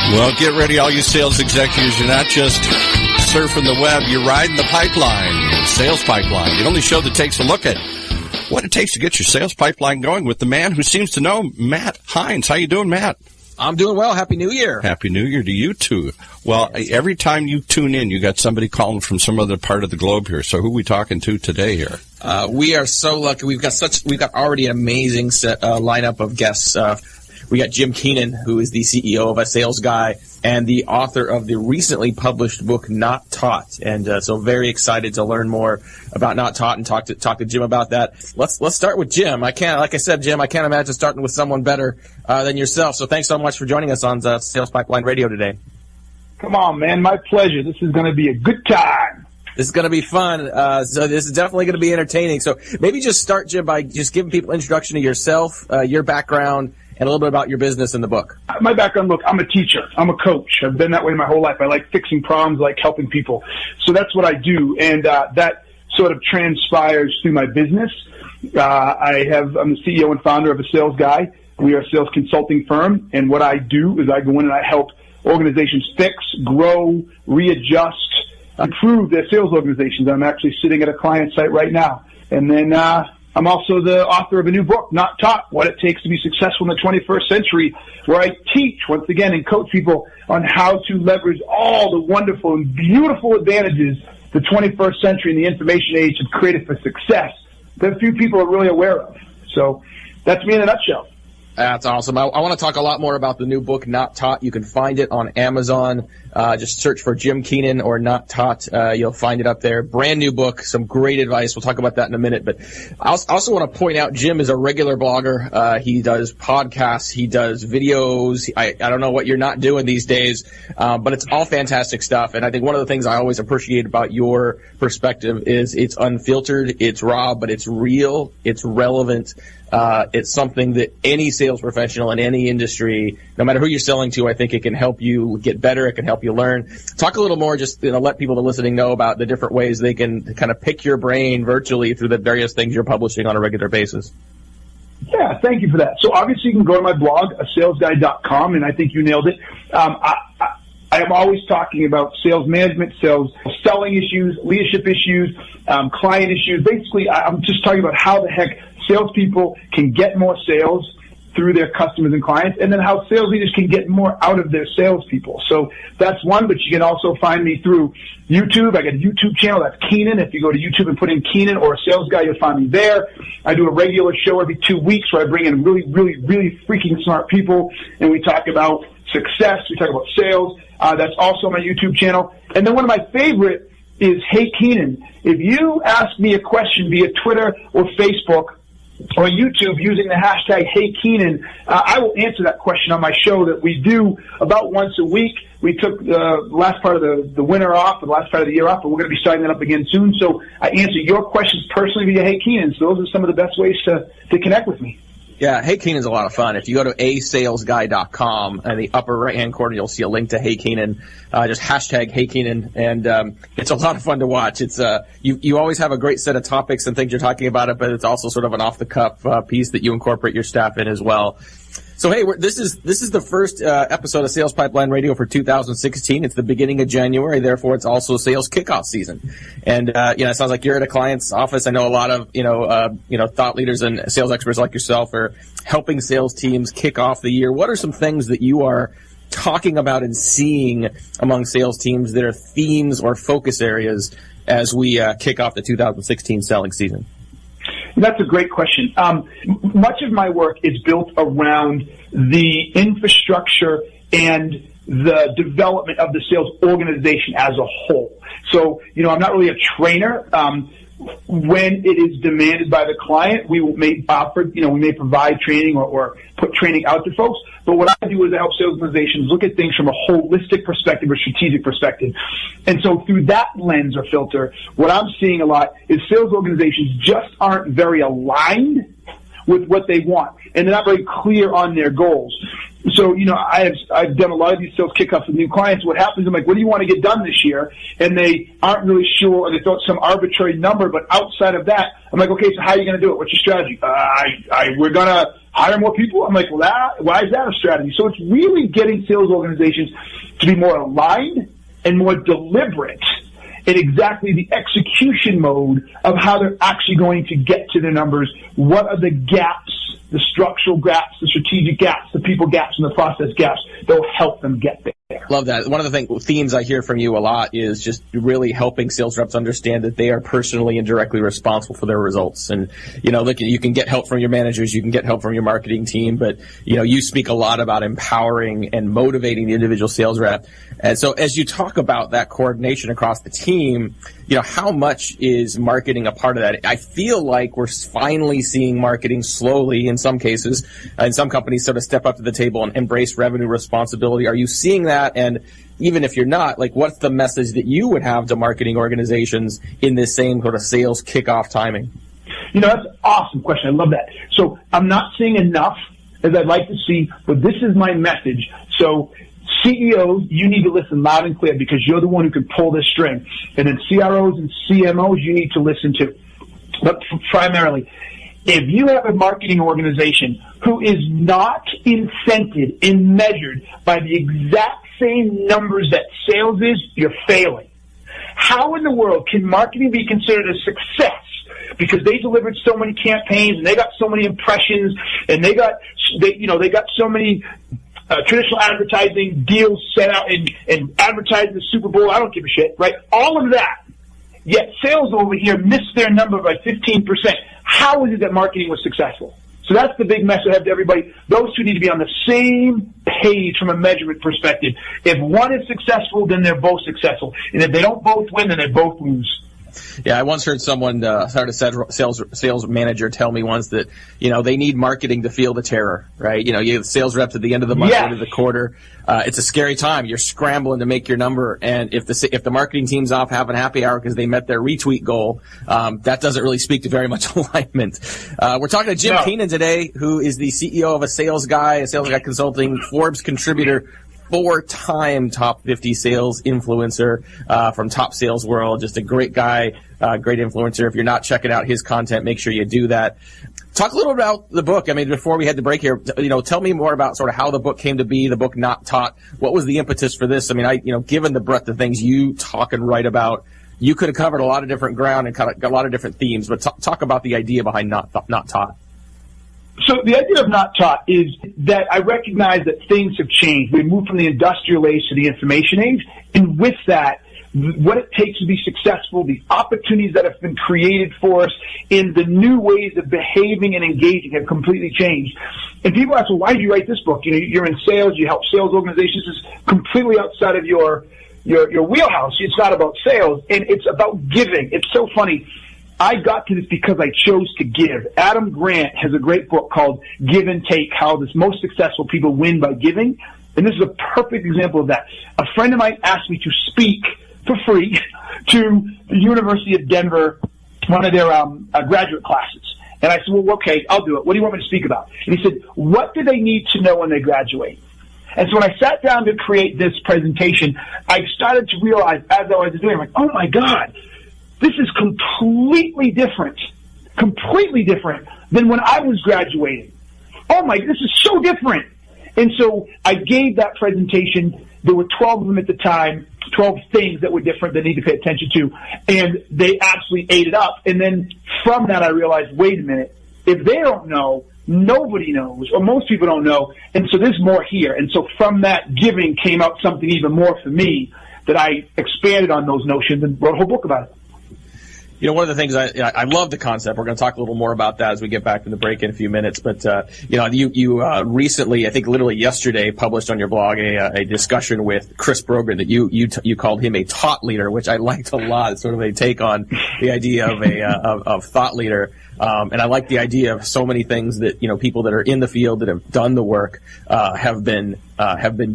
Well, get ready, all you sales executives. You're not just surfing the web, you're riding the pipeline, sales pipeline. The only show that takes a look at what it takes to get your sales pipeline going with the man who seems to know, Matt Heinz. How you doing, Matt? I'm doing well. Happy New Year. Happy New Year to you, too. Well, every time you tune in, you got somebody calling from some other part of the globe here. So who are we talking to today here? We are so lucky. We've got already an amazing lineup of guests. We got Jim Keenan, who is the CEO of A Sales Guy and the author of the recently published book, Not Taught. And so very excited to learn more about Not Taught and talk to Jim about that. Let's start with Jim. Like I said, Jim, I can't imagine starting with someone better than yourself. So thanks so much for joining us on Sales Pipeline Radio today. Come on, man. My pleasure. This is going to be a good time. This is going to be fun. So this is definitely going to be entertaining. So maybe just start, Jim, by just giving people an introduction to yourself, your background, and a little bit about your business in the book. My background, look, I'm a teacher. I'm a coach. I've been that way my whole life. I like fixing problems, I like helping people. So that's what I do, and that sort of transpires through my business. I'm the CEO and founder of A Sales Guy. We are a sales consulting firm, and what I do is I go in and I help organizations fix, grow, readjust, improve their sales organizations. I'm actually sitting at a client site right now. And then I'm also the author of a new book, Not Taught, What It Takes to Be Successful in the 21st Century, where I teach, once again, and coach people on how to leverage all the wonderful and beautiful advantages the 21st century and the information age have created for success that few people are really aware of. So that's me in a nutshell. That's awesome. I want to talk a lot more about the new book, Not Taught. You can find it on Amazon. Just search for Jim Keenan or Not Taught. You'll find it up there. Brand new book, some great advice. We'll talk about that in a minute. But I also want to point out Jim is a regular blogger. He does podcasts. He does videos. I don't know what you're not doing these days, but it's all fantastic stuff. And I think one of the things I always appreciate about your perspective is it's unfiltered, it's raw, but it's real, it's relevant. It's something that any sales professional in any industry, no matter who you're selling to, I think it can help you get better. It can help you learn. Talk a little more, just let people that are listening know about the different ways they can kind of pick your brain virtually through the various things you're publishing on a regular basis. Yeah, thank you for that. So obviously you can go to my blog, asalesguy.com, and I think you nailed it. I am always talking about sales management, selling issues, leadership issues, client issues. Basically, I'm just talking about how the heck salespeople can get more sales through their customers and clients, and then how sales leaders can get more out of their salespeople. So that's one, but you can also find me through YouTube. I got a YouTube channel, that's Keenan. If you go to YouTube and put in Keenan or A Sales Guy, you'll find me there. I do a regular show every 2 weeks where I bring in really, really, really freaking smart people, and we talk about success, we talk about sales. That's also my YouTube channel. And then one of my favorite is Hey Keenan. If you ask me a question via Twitter or Facebook or YouTube using the hashtag Hey Keenan, I will answer that question on my show that we do about once a week. We took the last part of the winter off, the last part of the year off, but we're going to be starting that up again soon. So I answer your questions personally via Hey Keenan. So those are some of the best ways to connect with me. Yeah, Hey Keenan's a lot of fun. If you go to asalesguy.com, in the upper right-hand corner, you'll see a link to Hey Keenan. Just hashtag Hey Keenan, and it's a lot of fun to watch. It's you always have a great set of topics and things you're talking about it, but it's also sort of an off-the-cuff piece that you incorporate your staff in as well. So, hey, this is the first episode of Sales Pipeline Radio for 2016. It's the beginning of January, therefore it's also sales kickoff season. And it sounds like you're at a client's office. I know a lot of thought leaders and sales experts like yourself are helping sales teams kick off the year. What are some things that you are talking about and seeing among sales teams that are themes or focus areas as we kick off the 2016 selling season? That's a great question. Much of my work is built around the infrastructure and the development of the sales organization as a whole. So, I'm not really a trainer. When it is demanded by the client, we may provide training or put training out to folks. But what I do is I help sales organizations look at things from a holistic perspective or strategic perspective. And so through that lens or filter, what I'm seeing a lot is sales organizations just aren't very aligned with what they want, and they're not very clear on their goals. So, I've done a lot of these sales kickoffs with new clients. What happens, I'm like, what do you want to get done this year? And they aren't really sure, or they throw some arbitrary number, but outside of that, I'm like, okay, so how are you going to do it? What's your strategy? We're going to hire more people. I'm like, well, why is that a strategy? So it's really getting sales organizations to be more aligned and more deliberate in exactly the execution mode of how they're actually going to get to their numbers. What are the gaps, the structural gaps, the strategic gaps, the people gaps, and the process gaps that will help them get there. Love that. One of the themes I hear from you a lot is just really helping sales reps understand that they are personally and directly responsible for their results. And, look, you can get help from your managers, you can get help from your marketing team, but, you speak a lot about empowering and motivating the individual sales rep. And so as you talk about that coordination across the team, how much is marketing a part of that? I feel like we're finally seeing marketing slowly in some cases, in some companies sort of step up to the table and embrace revenue responsibility. Are you seeing that? And even if you're not, what's the message that you would have to marketing organizations in this same sort of sales kickoff timing? That's an awesome question. I love that. So I'm not seeing enough as I'd like to see, but this is my message. So CEOs, you need to listen loud and clear because you're the one who can pull this string. And then CROs and CMOs, you need to listen to. But primarily, if you have a marketing organization who is not incented and measured by the exact same numbers that sales is, you're failing. How in the world can marketing be considered a success? Because they delivered so many campaigns and they got so many impressions and they got so many traditional advertising deals set out and advertising the Super Bowl. I don't give a shit, right? All of that. Yet sales over here missed their number by 15%. How is it that marketing was successful? So that's the big message I have to everybody. Those two need to be on the same page from a measurement perspective. If one is successful, then they're both successful. And if they don't both win, then they both lose. Yeah, I once heard someone, heard a sales manager tell me once that, they need marketing to feel the terror, right? You have sales reps at the end of the month, yes. End of the quarter. It's a scary time. You're scrambling to make your number. And if the marketing team's off having happy hour because they met their retweet goal, that doesn't really speak to very much alignment. We're talking to Jim Keenan today, who is the CEO of a Sales Guy Consulting, Forbes contributor, 4-time top 50 sales influencer from Top Sales World. Just a great guy, great influencer. If you're not checking out his content, make sure you do that. Talk a little about the book. I mean, before we had to break here, tell me more about sort of how the book came to be, the book Not Taught. What was the impetus for this? I mean, given the breadth of things you talk and write about, you could have covered a lot of different ground and got a lot of different themes, but talk about the idea behind Not Taught. So the idea of Not Taught is that I recognize that things have changed. We moved from the industrial age to the information age. And with that, what it takes to be successful, the opportunities that have been created for us in the new ways of behaving and engaging have completely changed. And people ask, well, why did you write this book? You're in sales, you help sales organizations. It's completely outside of your wheelhouse. It's not about sales, and it's about giving. It's so funny. I got to this because I chose to give. Adam Grant has a great book called Give and Take, how the most successful people win by giving. And this is a perfect example of that. A friend of mine asked me to speak for free to the University of Denver, one of their graduate classes. And I said, well, okay, I'll do it. What do you want me to speak about? And he said, what do they need to know when they graduate? And so when I sat down to create this presentation, I started to realize as I was doing it, I'm like, oh my God, this is completely different than when I was graduating. Oh my, this is so different. And so I gave that presentation. There were 12 of them at the time, 12 things that were different that I need to pay attention to. And they absolutely ate it up. And then from that, I realized, wait a minute, if they don't know, nobody knows, or most people don't know. And so there's more here. And so from that giving came out something even more for me that I expanded on those notions and wrote a whole book about it. One of the things I love the concept. We're going to talk a little more about that as we get back from the break in a few minutes. But, you recently, I think literally yesterday, published on your blog a discussion with Chris Brogan that you called him a taught leader, which I liked a lot. It's sort of a take on the idea of of thought leader. And I like the idea of so many things that, people that are in the field that have done the work, have been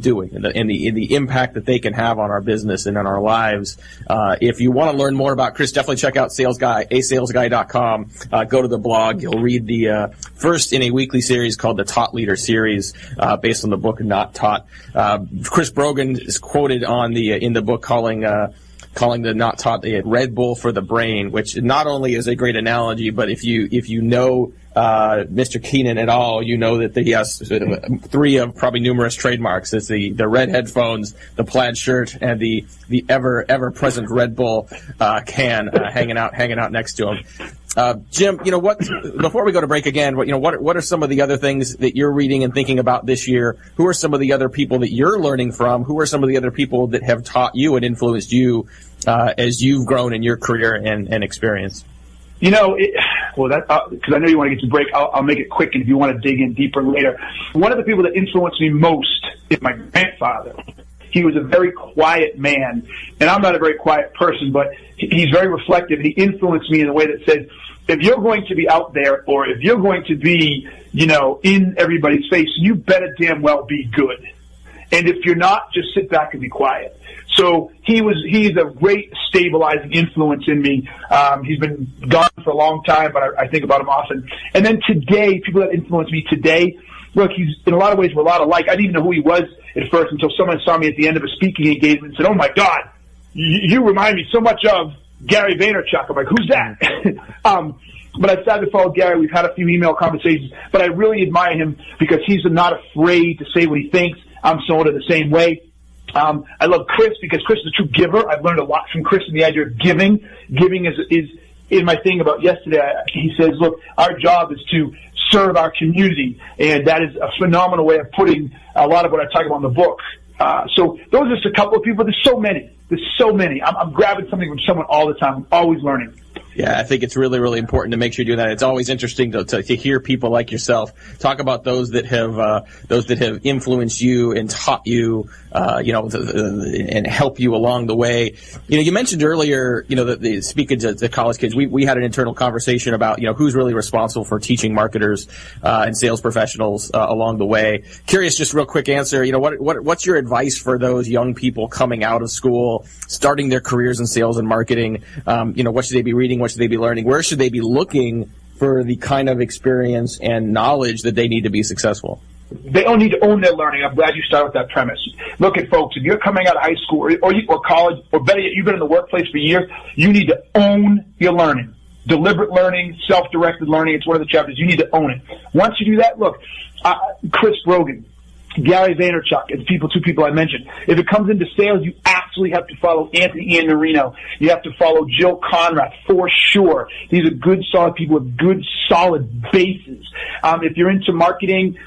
doing and the impact that they can have on our business and on our lives. If you want to learn more about Chris, definitely check out Sales Guy, asalesguy.com. Go to the blog. You'll read the first in a weekly series called the Taught Leader series, based on the book Not Taught. Chris Brogan is quoted in the book calling calling the Not Taught a Red Bull for the brain, which not only is a great analogy, but if you know Mr. Keenan at all, you know that he has 3 of probably numerous trademarks. It's the red headphones, the plaid shirt, and the ever present Red Bull can hanging out next to him. Jim, before we go to break again, what are some of the other things that you're reading and thinking about this year? Who are some of the other people that you're learning from? Who are some of the other people that have taught you and influenced you as you've grown in your career and experience? Because I know you want to get to break, I'll make it quick, and if you want to dig in deeper later. One of the people that influenced me most is my grandfather. He was a very quiet man, and I'm not a very quiet person, but he's very reflective. He influenced me in a way that said, if you're going to be out there, or if you're going to be, in everybody's face, you better damn well be good. And if you're not, just sit back and be quiet. So he's a great stabilizing influence in me. He's been gone for a long time, but I think about him often. And then today, people that influence me today, look, he's in a lot of ways we're a lot alike. I didn't even know who he was at first until someone saw me at the end of a speaking engagement and said, "Oh my God, you remind me so much of Gary Vaynerchuk." I'm like, "Who's that?" But I started to follow Gary. We've had a few email conversations, but I really admire him because he's not afraid to say what he thinks. I'm sort of the same way. I love Chris because Chris is a true giver. I've learned a lot from Chris in the idea of giving. Giving is in my thing about yesterday. He says, look, our job is to serve our community, and that is a phenomenal way of putting a lot of what I talk about in the book. So those are just a couple of people. There's so many. I'm grabbing something from someone all the time. I'm always learning. Yeah, I think it's really, really important to make sure you do that. It's always interesting to hear people like yourself talk about those that have influenced you and taught you, and help you along the way. You mentioned earlier, that speaking to college kids, we had an internal conversation about, who's really responsible for teaching marketers and sales professionals along the way. Curious, just real quick answer. What's your advice for those young people coming out of school, starting their careers in sales and marketing? What should they be reading? What should they be learning? Where should they be looking for the kind of experience and knowledge that they need to be successful? They all need to own their learning. I'm glad you started with that premise. Look at folks, if you're coming out of high school or college, or better yet, you've been in the workplace for years, you need to own your learning. Deliberate learning, self-directed learning, it's one of the chapters. You need to own it. Once you do that, look, Chris Brogan, Gary Vaynerchuk, and two people I mentioned. If it comes into sales, you absolutely have to follow Anthony Iannarino. You have to follow Jill Conrad for sure. These are good, solid people with good, solid bases. If you're into marketing,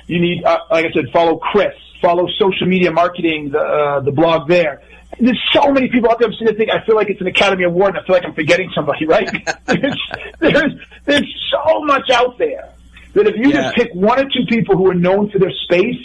you need, like I said, follow Chris. Follow social media marketing, the blog there. There's so many people out there. I'm sitting there thinking, I feel like it's an Academy Award, and I feel like I'm forgetting somebody, right? there's so much out there. That if you just pick one or two people who are known for their space,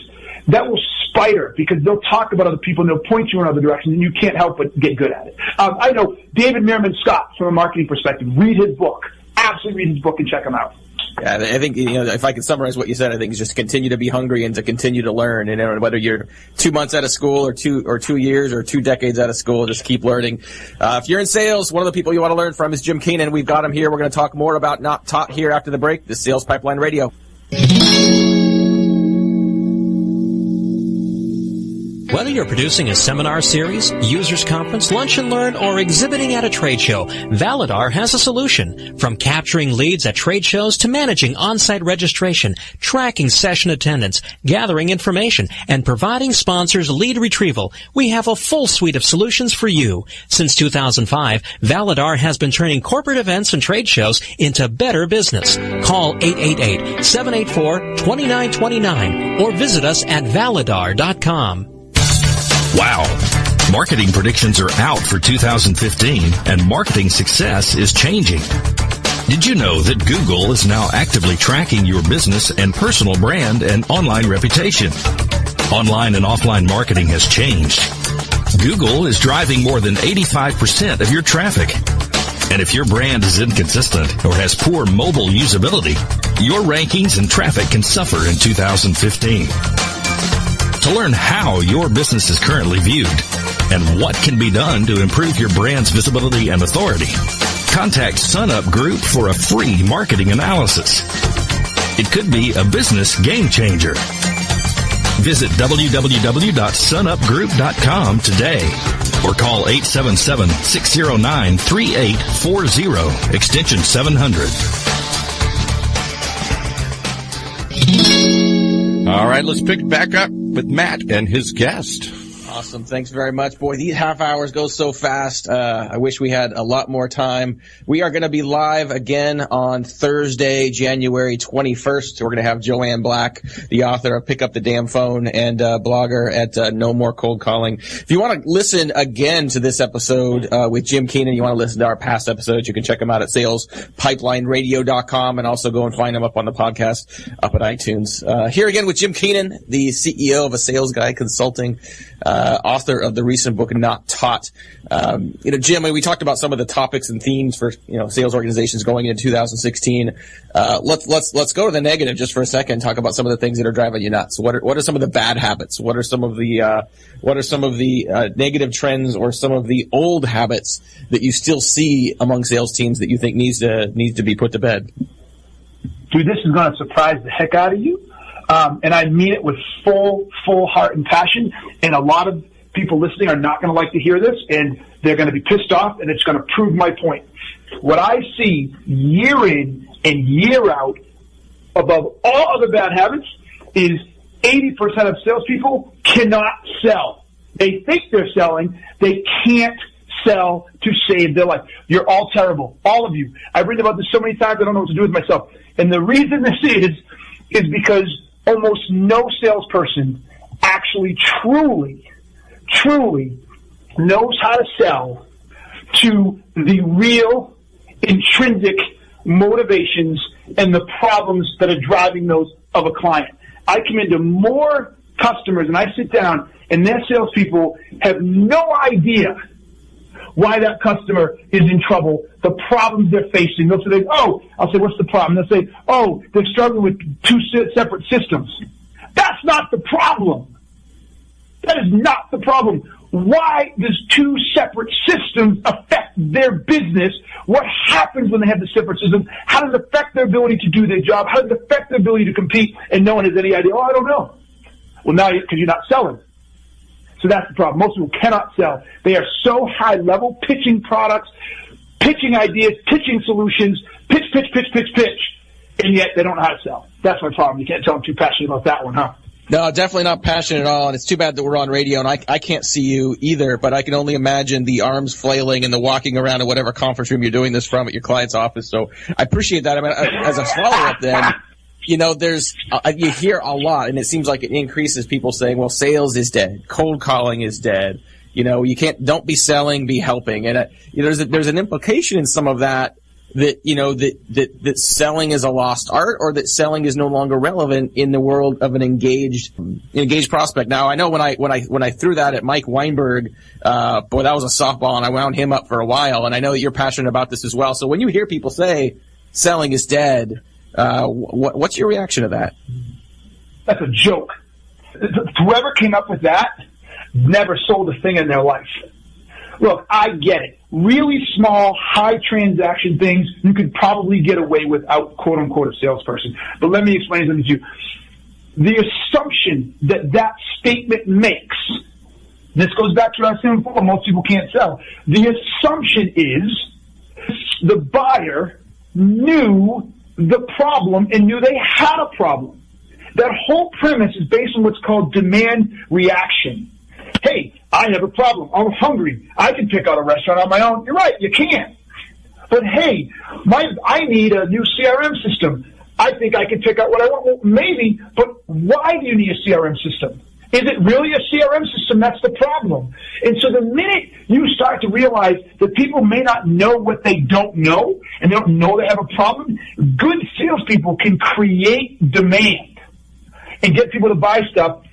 that will spider because they'll talk about other people and they'll point you in other directions, and you can't help but get good at it. I know David Meerman Scott from a marketing perspective. Read his book. Absolutely read his book and check him out. Yeah, I think, if I could summarize what you said, I think is just continue to be hungry and to continue to learn. And whether you're 2 months out of school or 2 years or 2 decades out of school, just keep learning. If you're in sales, one of the people you want to learn from is Jim Keenan. We've got him here. We're going to talk more about Not Taught here after the break. This is Sales Pipeline Radio. Whether you're producing a seminar series, users conference, lunch and learn, or exhibiting at a trade show, Validar has a solution. From capturing leads at trade shows to managing on-site registration, tracking session attendance, gathering information, and providing sponsors lead retrieval, we have a full suite of solutions for you. Since 2005, Validar has been turning corporate events and trade shows into better business. Call 888-784-2929 or visit us at validar.com. Wow. Marketing predictions are out for 2015, and marketing success is changing. Did you know that Google is now actively tracking your business and personal brand and online reputation? Online and offline marketing has changed. Google is driving more than 85% of your traffic. And if your brand is inconsistent or has poor mobile usability, your rankings and traffic can suffer in 2015. To learn how your business is currently viewed and what can be done to improve your brand's visibility and authority, contact SunUp Group for a free marketing analysis. It could be a business game changer. Visit www.sunupgroup.com today. or call 877-609-3840, extension 700. All right, let's pick it back up with Matt and his guest. Awesome. Thanks very much. Boy, these half hours go so fast. I wish we had a lot more time. We are going to be live again on Thursday, January 21st. We're going to have Joanne Black, the author of Pick Up the Damn Phone and blogger at No More Cold Calling. If you want to listen again to this episode with Jim Keenan, you want to listen to our past episodes, you can check them out at salespipelineradio.com and also go and find them up on the podcast up at iTunes. Here again with Jim Keenan, the CEO of A Sales Guy Consulting, author of the recent book Not Taught. Jim, we talked about some of the topics and themes for sales organizations going into 2016. Let's go to the negative just for a second. Talk about some of the things that are driving you nuts. What are some of the bad habits? What are some of the negative trends or some of the old habits that you still see among sales teams that you think needs to be put to bed? Dude, this is going to surprise the heck out of you. And I mean it with full heart and passion. And a lot of people listening are not going to like to hear this, and they're going to be pissed off, and it's going to prove my point. What I see year in and year out, above all other bad habits, is 80% of salespeople cannot sell. They think they're selling. They can't sell to save their life. You're all terrible. All of you. I've written about this so many times I don't know what to do with myself. And the reason this is because almost no salesperson actually truly knows how to sell to the real intrinsic motivations and the problems that are driving those of a client. I come into more customers and I sit down and their salespeople have no idea why that customer is in trouble, the problems they're facing. They'll say, I'll say, what's the problem? They'll say, they're struggling with two separate systems. That's not the problem. That is not the problem. Why does two separate systems affect their business? What happens when they have the separate systems? How does it affect their ability to do their job? How does it affect their ability to compete? And no one has any idea. I don't know. Well, now, because you're not selling. So that's the problem. Most people cannot sell. They are so high level, pitching products, pitching ideas, pitching solutions, pitch, and yet they don't know how to sell. That's my problem. You can't tell I'm too passionate about that one, huh? No, definitely not passionate at all, and it's too bad that we're on radio, and I can't see you either, but I can only imagine the arms flailing and the walking around in whatever conference room you're doing this from at your client's office, so I appreciate that. I mean, as a follow-up then, there's you hear a lot, and it seems like it increases people saying, well, sales is dead, cold calling is dead, you don't be selling, be helping, and there's an implication in some of that that selling is a lost art, or that selling is no longer relevant in the world of an engaged prospect. Now, I know when I threw that at Mike Weinberg, that was a softball, and I wound him up for a while. And I know that you're passionate about this as well. So when you hear people say selling is dead, what's your reaction to that? That's a joke. Whoever came up with that never sold a thing in their life. Look, I get it. Really small, high transaction things you could probably get away without, quote unquote, a salesperson. But let me explain something to you. The assumption that statement makes, this goes back to what I was saying before, most people can't sell. The assumption is the buyer knew the problem and knew they had a problem. That whole premise is based on what's called demand reaction. Hey, I have a problem. I'm hungry. I can pick out a restaurant on my own. You're right, you can't. But hey, I need a new CRM system. I think I can pick out what I want. Well, maybe, but why do you need a CRM system? Is it really a CRM system? That's the problem. And so the minute you start to realize that people may not know what they don't know, and they don't know they have a problem, good salespeople can create demand and get people to buy stuff.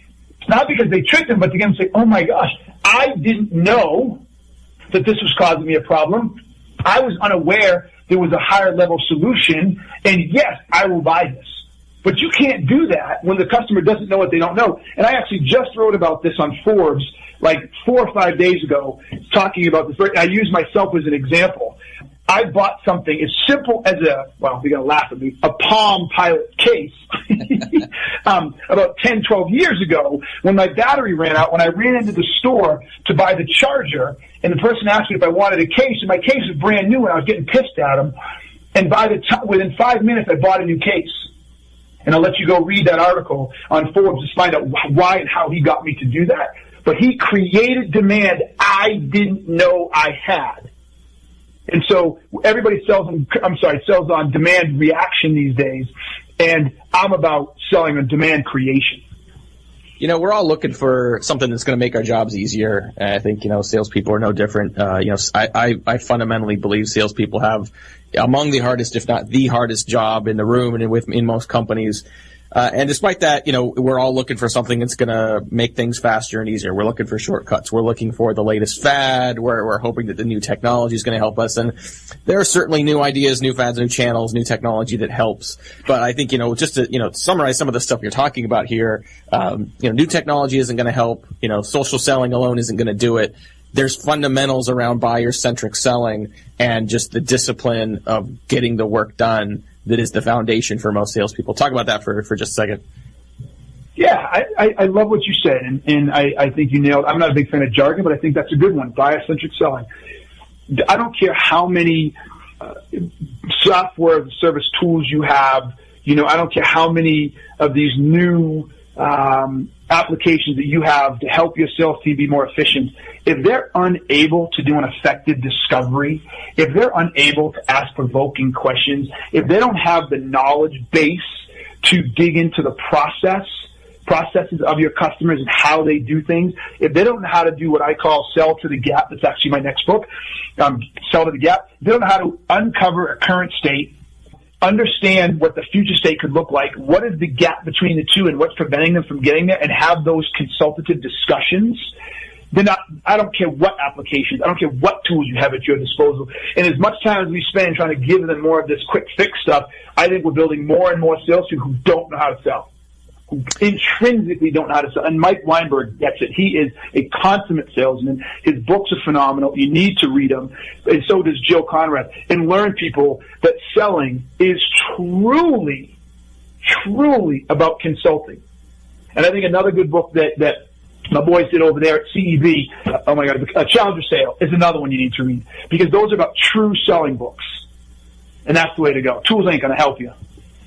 Not because they tricked them, but to get them to say, oh my gosh, I didn't know that this was causing me a problem. I was unaware there was a higher level solution, and yes, I will buy this. But you can't do that when the customer doesn't know what they don't know. And I actually just wrote about this on Forbes like 4 or 5 days ago, talking about this. I use myself as an example. I bought something as simple as you're going to laugh at me, a Palm Pilot case. about 10, 12 years ago, when my battery ran out, when I ran into the store to buy the charger, and the person asked me if I wanted a case, and my case was brand new, and I was getting pissed at him. And within 5 minutes, I bought a new case. And I'll let you go read that article on Forbes to find out why and how he got me to do that. But he created demand I didn't know I had. And so everybody sells on demand reaction these days. And I'm about selling on demand creation. You know, we're all looking for something that's going to make our jobs easier. And I think, salespeople are no different. I fundamentally believe salespeople have among the hardest, if not the hardest job in the room and in most companies. And despite that, we're all looking for something that's going to make things faster and easier. We're looking for shortcuts. We're looking for the latest fad. We're hoping that the new technology is going to help us. And there are certainly new ideas, new fads, new channels, new technology that helps. But I think, just to, summarize some of the stuff you're talking about here, new technology isn't going to help. Social selling alone isn't going to do it. There's fundamentals around buyer-centric selling and just the discipline of getting the work done that is the foundation for most salespeople. Talk about that for just a second. Yeah, I love what you said, and I think you nailed. I'm not a big fan of jargon, but I think that's a good one. Buyer-centric selling. I don't care how many software as a service tools you have. I don't care how many of these new applications that you have to help your sales team be more efficient. If they're unable to do an effective discovery, if they're unable to ask provoking questions, if they don't have the knowledge base to dig into the processes of your customers and how they do things, if they don't know how to do what I call sell to the gap, that's actually my next book, sell to the gap, if they don't know how to uncover a current state, understand what the future state could look like, what is the gap between the two and what's preventing them from getting there, and have those consultative discussions, then I don't care what applications, I don't care what tools you have at your disposal. And as much time as we spend trying to give them more of this quick fix stuff, I think we're building more and more salespeople who don't know how to sell, who intrinsically don't know how to sell. And Mike Weinberg gets it. He is a consummate salesman. His books are phenomenal. You need to read them. And so does Jill Conrad. And learn, people, that selling is truly, truly about consulting. And I think another good book that my boys did over there at CEB, A Challenger Sale, is another one you need to read. Because those are about true selling books. And that's the way to go. Tools ain't going to help you.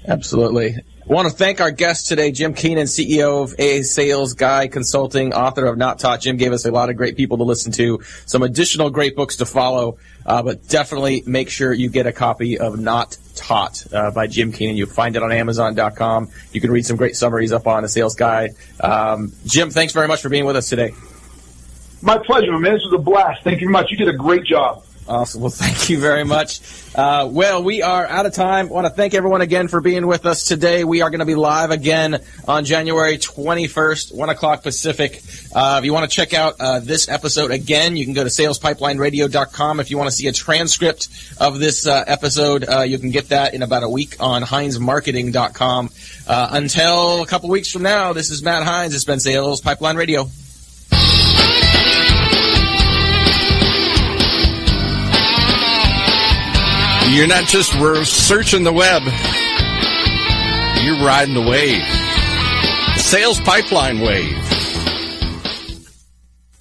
Absolutely. I want to thank our guest today, Jim Keenan, CEO of A Sales Guy Consulting, author of Not Taught. Jim gave us a lot of great people to listen to, some additional great books to follow, but definitely make sure you get a copy of Not Taught by Jim Keenan. You'll find it on Amazon.com. You can read some great summaries up on A Sales Guy. Jim, thanks very much for being with us today. My pleasure, man. This was a blast. Thank you very much. You did a great job. Awesome. Well, thank you very much. We are out of time. I want to thank everyone again for being with us today. We are going to be live again on January 21st, 1 o'clock Pacific. If you want to check out this episode again, you can go to salespipelineradio.com. If you want to see a transcript of this episode, you can get that in about a week on HeinzMarketing.com. Until a couple weeks from now, this is Matt Heinz. It's been Sales Pipeline Radio. You're not just searching the web. You're riding the wave. The sales pipeline wave.